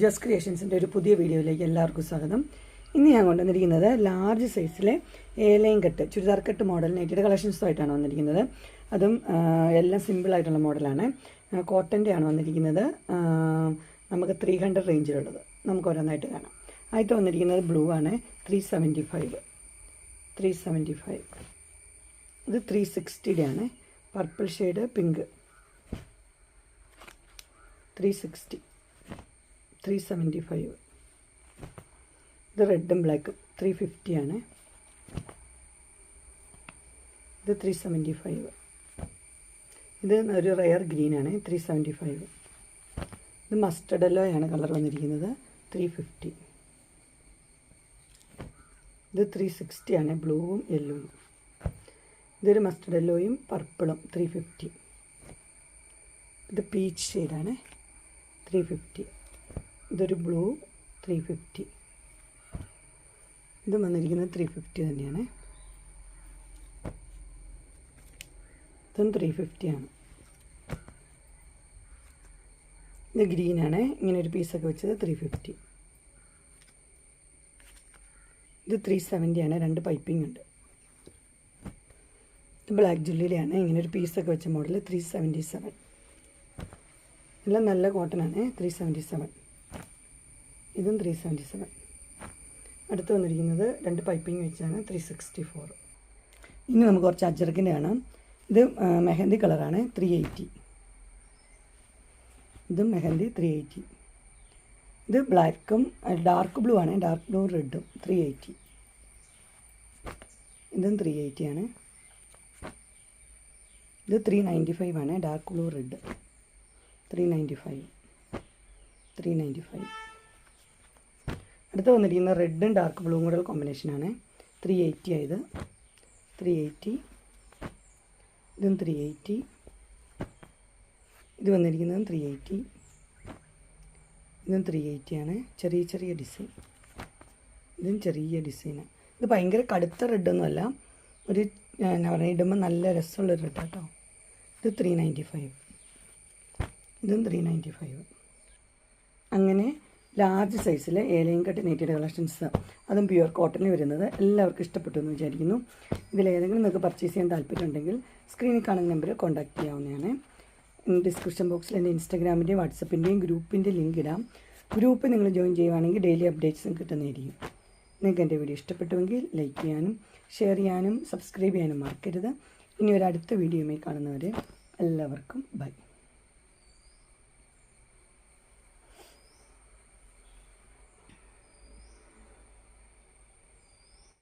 Just ക്രിയേഷൻസിൻ്റെ ഒരു പുതിയ വീഡിയോയിലേക്ക് എല്ലാവർക്കും സ്വാഗതം. ഇന്ന് ഞാൻ കൊണ്ടുവന്നിരിക്കുന്നത് ലാർജ് സൈസിലെ ഏലയും കെട്ട് ചുരിദാർ കെട്ട് മോഡൽ നൈറ്റിയുടെ കളക്ഷൻസുമായിട്ടാണ് വന്നിരിക്കുന്നത്. അതും എല്ലാം സിമ്പിളായിട്ടുള്ള മോഡലാണ്. കോട്ടൻ്റെ ആണ് വന്നിരിക്കുന്നത്. നമുക്ക് 300 റേഞ്ചിലുള്ളത് നമുക്ക് ഓരോന്നായിട്ട് കാണാം. ആദ്യത്തെ വന്നിരിക്കുന്നത് ബ്ലൂ ആണ്, 375. ഇത് 360 ആണ്. Purple shade pink 360, 375. ഇത് റെഡും ബ്ലാക്കും 350 ആണ്. ഇത് 375. ഇത് ഒരു റയർ ഗ്രീനാണ്, 375. ഇത് മസ്റ്റർഡ് യെല്ലോ ആണ് കളർ വന്നിരിക്കുന്നത്, 350. ഇത് 360 ആണ്, ബ്ലൂവും യെല്ലോയും. ഇതൊരു മസ്റ്റർഡ് യെല്ലോയും പർപ്പിളും 350. ഇത് പീച്ച് ഷെയ്ഡാണ്, 350. ഇതൊരു ബ്ലൂ 350. ഇത് വന്നിരിക്കുന്നത് 350 തന്നെയാണ്. ഇതും 350 ആണ്. ഇത് ഗ്രീനാണ്, ഇങ്ങനെ ഒരു പീസൊക്കെ വെച്ചത്, 350. ഇത് 370 ആണ്, 2 പൈപ്പിംഗ് ഉണ്ട്. ഇത് ബ്ലാക്ക് ജുല്ലിയിലാണ്, ഇങ്ങനെ ഒരു പീസൊക്കെ വെച്ച മോഡൽ, 377. എല്ലാം നല്ല കോട്ടനാണ്, 377. ഇതും 377. അടുത്ത് വന്നിരിക്കുന്നത് 2 പൈപ്പിംഗ് വെച്ചാണ്, 364. ഇനി നമുക്ക് കുറച്ച് അജ്രക്കിൻ്റെ കാണാം. ഇത് മെഹന്തി കളറാണ്, 380. ഇതും മെഹന്തി 380. ഇത് ബ്ലാക്കും ഡാർക്ക് ബ്ലൂ ആണ്, ഡാർക്ക് ബ്ലൂ റെഡും 380. ഇതും 380 ആണ്. ഇത് 395 ആണ്, ഡാർക്ക് ബ്ലൂ റെഡ് 395. അടുത്ത് വന്നിരിക്കുന്നത് റെഡും ഡാർക്ക് ബ്ലൂവും കൂടെ കോമ്പിനേഷനാണ്, 380 ആയത്, 380. ഇതും 380. ഇത് വന്നിരിക്കുന്നതും 380. ഇതും 380 ആണ്. ചെറിയ ഡിസൈൻ. ഇതും ചെറിയ ഡിസൈനാണ്. ഇത് ഭയങ്കര കടുത്ത റെഡൊന്നുമല്ല, ഒരു എന്നാ പറയുക, ഇടുമ്പോൾ നല്ല രസമുള്ളൊരു റെഡ് കേട്ടോ. ഇത് 395. ഇതും 395. അങ്ങനെ ലാർജ് സൈസിലെ ഏലയും കെട്ട് നെറ്റിയുടെ കളക്ഷൻസ്, അതും പ്യുവർ കോട്ടണിൽ വരുന്നത് എല്ലാവർക്കും ഇഷ്ടപ്പെട്ടു എന്ന് വിചാരിക്കുന്നു. ഇതിലേതെങ്കിലും നിങ്ങൾക്ക് പർച്ചേസ് ചെയ്യാൻ താല്പര്യമുണ്ടെങ്കിൽ സ്ക്രീനിൽ കാണുന്ന നമ്പറിൽ കോൺടാക്റ്റ് ചെയ്യാവുന്നതാണ്. ഡിസ്ക്രിപ്ഷൻ ബോക്സിൽ എൻ്റെ ഇൻസ്റ്റാഗ്രാമിൻ്റെയും വാട്സപ്പിൻ്റെയും ഗ്രൂപ്പിൻ്റെ ലിങ്ക് ഇടാം. ഗ്രൂപ്പ് നിങ്ങൾ ജോയിൻ ചെയ്യുവാണെങ്കിൽ ഡെയിലി അപ്ഡേറ്റ്സും കിട്ടുന്നതായിരിക്കും. നിങ്ങൾക്ക് എൻ്റെ വീഡിയോ ഇഷ്ടപ്പെട്ടുവെങ്കിൽ ലൈക്ക് ചെയ്യാനും ഷെയർ ചെയ്യാനും സബ്സ്ക്രൈബ് ചെയ്യാനും മറക്കരുത്. ഇനി ഒരു അടുത്ത വീഡിയോയുമായി കാണുന്നവരെ എല്ലാവർക്കും ബൈ.